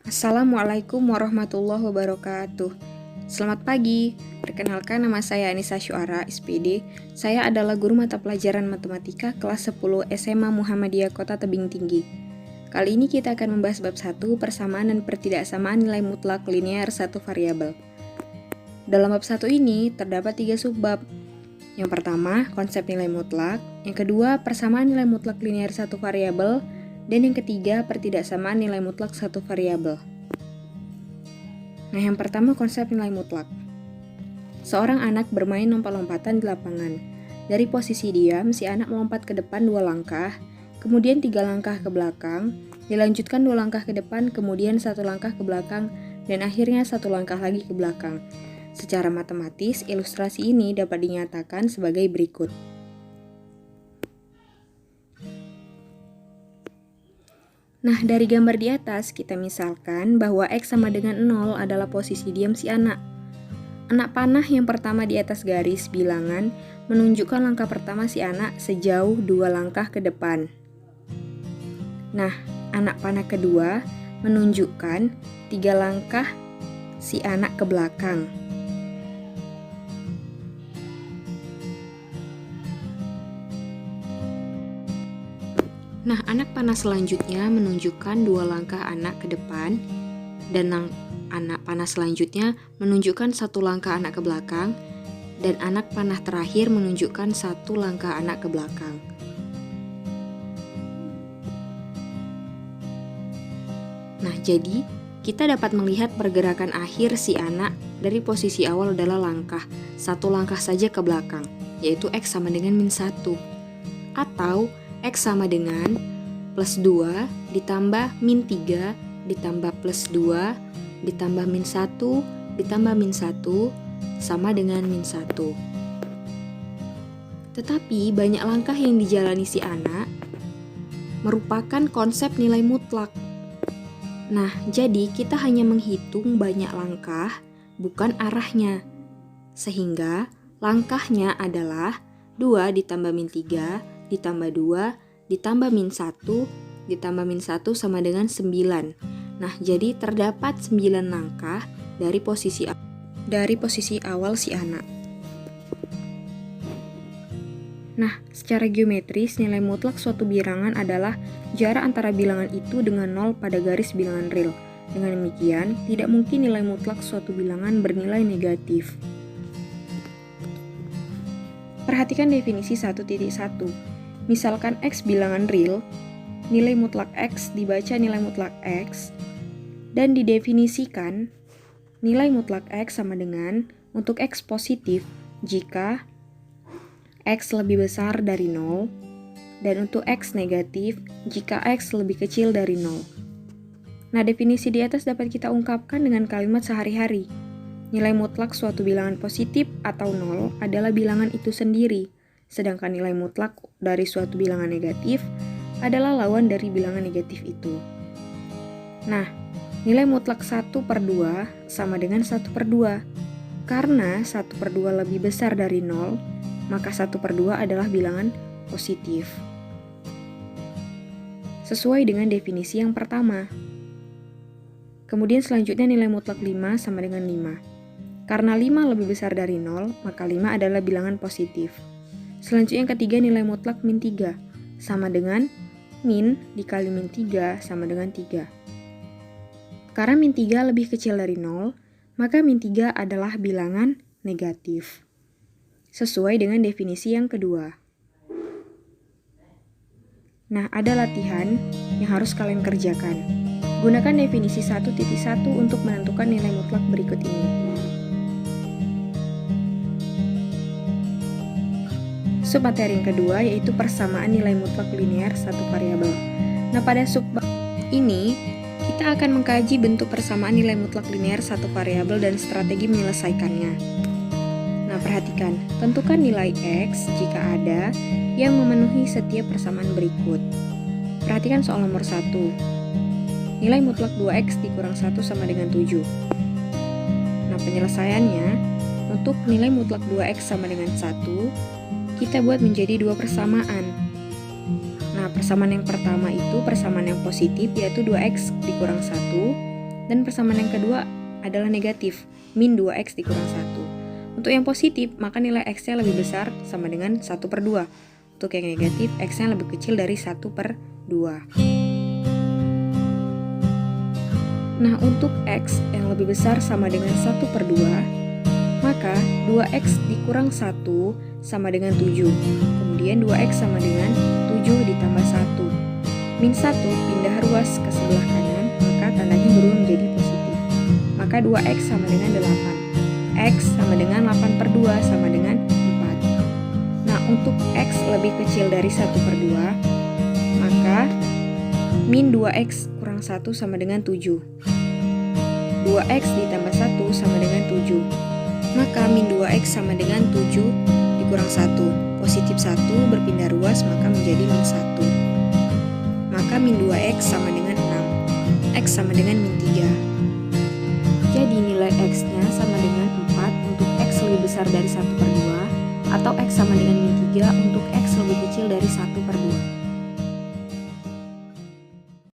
Assalamualaikum warahmatullahi wabarakatuh. Selamat pagi, perkenalkan nama saya Anissa Syuara, SPD. Saya adalah guru mata pelajaran matematika kelas 10 SMA Muhammadiyah Kota Tebing Tinggi. Kali ini kita akan membahas bab 1, persamaan dan pertidaksamaan nilai mutlak linear satu variabel. Dalam bab 1 ini terdapat 3 subbab. Yang pertama, konsep nilai mutlak. Yang kedua, persamaan nilai mutlak linear satu variabel. Dan yang ketiga, pertidaksamaan nilai mutlak satu variabel. Nah, yang pertama konsep nilai mutlak. Seorang anak bermain lompat-lompatan di lapangan. Dari posisi diam, si anak melompat ke depan 2 langkah, kemudian 3 langkah ke belakang, dilanjutkan 2 langkah ke depan, kemudian 1 langkah ke belakang, dan akhirnya 1 langkah lagi ke belakang. Secara matematis, ilustrasi ini dapat dinyatakan sebagai berikut. Nah, dari gambar di atas, kita misalkan bahwa X sama dengan 0 adalah posisi diam si anak. Anak panah yang pertama di atas garis bilangan menunjukkan langkah pertama si anak sejauh 2 langkah ke depan. Nah, anak panah kedua menunjukkan 3 langkah si anak ke belakang. Nah, anak panah selanjutnya menunjukkan 2 langkah anak ke depan, dan anak panah selanjutnya menunjukkan 1 langkah anak ke belakang, dan anak panah terakhir menunjukkan 1 langkah anak ke belakang. Nah, jadi kita dapat melihat pergerakan akhir si anak dari posisi awal adalah langkah, 1 langkah saja ke belakang, yaitu X sama dengan min 1. Atau X sama dengan plus 2 ditambah min 3 ditambah plus 2 ditambah min 1 ditambah min 1 sama dengan min 1. Tetapi banyak langkah yang dijalani si anak merupakan konsep nilai mutlak. Nah, jadi kita hanya menghitung banyak langkah, bukan arahnya. Sehingga langkahnya adalah 2 ditambah min 3 ditambah 2, ditambah min 1, ditambah min 1 sama dengan 9. Nah, jadi terdapat 9 langkah dari posisi awal si anak. Nah, secara geometris, nilai mutlak suatu bilangan adalah jarak antara bilangan itu dengan 0 pada garis bilangan real. Dengan demikian, tidak mungkin nilai mutlak suatu bilangan bernilai negatif. Perhatikan definisi 1.1. Misalkan X bilangan real, nilai mutlak X dibaca nilai mutlak X, dan didefinisikan nilai mutlak X sama dengan untuk X positif jika X lebih besar dari 0, dan untuk X negatif jika X lebih kecil dari 0. Nah, definisi di atas dapat kita ungkapkan dengan kalimat sehari-hari. Nilai mutlak suatu bilangan positif atau 0 adalah bilangan itu sendiri, sedangkan nilai mutlak dari suatu bilangan negatif adalah lawan dari bilangan negatif itu. Nah, nilai mutlak 1/2 sama dengan 1/2. Karena 1/2 lebih besar dari 0, maka 1/2 adalah bilangan positif. Sesuai dengan definisi yang pertama. Kemudian selanjutnya nilai mutlak 5 sama dengan 5. Karena 5 lebih besar dari 0, maka 5 adalah bilangan positif. Selanjutnya yang ketiga nilai mutlak min 3 sama dengan min dikali min 3 sama dengan 3. Karena min 3 lebih kecil dari 0, maka min 3 adalah bilangan negatif. Sesuai dengan definisi yang kedua. Nah, ada latihan yang harus kalian kerjakan. Gunakan definisi 1.1 untuk menentukan nilai mutlak berikut ini. Submateri yang kedua yaitu persamaan nilai mutlak linear satu variabel. Nah, pada subbab ini kita akan mengkaji bentuk persamaan nilai mutlak linear satu variabel dan strategi menyelesaikannya. Nah, perhatikan, tentukan nilai X jika ada yang memenuhi setiap persamaan berikut. Perhatikan soal nomor 1. Nilai mutlak 2X dikurang 1 sama dengan 7. Nah, penyelesaiannya untuk nilai mutlak 2X sama dengan 1 kita buat menjadi 2 persamaan. Nah, persamaan yang pertama itu persamaan yang positif, yaitu 2x dikurang 1, Dan persamaan yang kedua adalah negatif, min 2x dikurang 1. Untuk yang positif, maka nilai x-nya lebih besar sama dengan 1/2. Untuk yang negatif, x-nya lebih kecil dari 1/2. Nah, untuk x yang lebih besar sama dengan 1/2, maka 2x dikurang 1 sama dengan 7. Kemudian 2x sama dengan 7 ditambah 1. Min 1 pindah ruas ke sebelah kanan, maka tandanya berubah menjadi positif. Maka 2x sama dengan 8. X sama dengan 8/2 sama dengan 4. Nah, untuk x lebih kecil dari 1/2, maka min 2x kurang 1 sama dengan 7. 2x ditambah 1 sama dengan 7. Maka min 2x sama dengan 7 dikurang 1. Positif 1 berpindah ruas maka menjadi min 1. Maka min 2x sama dengan 6. X sama dengan min 3. Jadi nilai x-nya sama dengan 4 untuk x lebih besar dari 1/2, atau x sama dengan min 3 untuk x lebih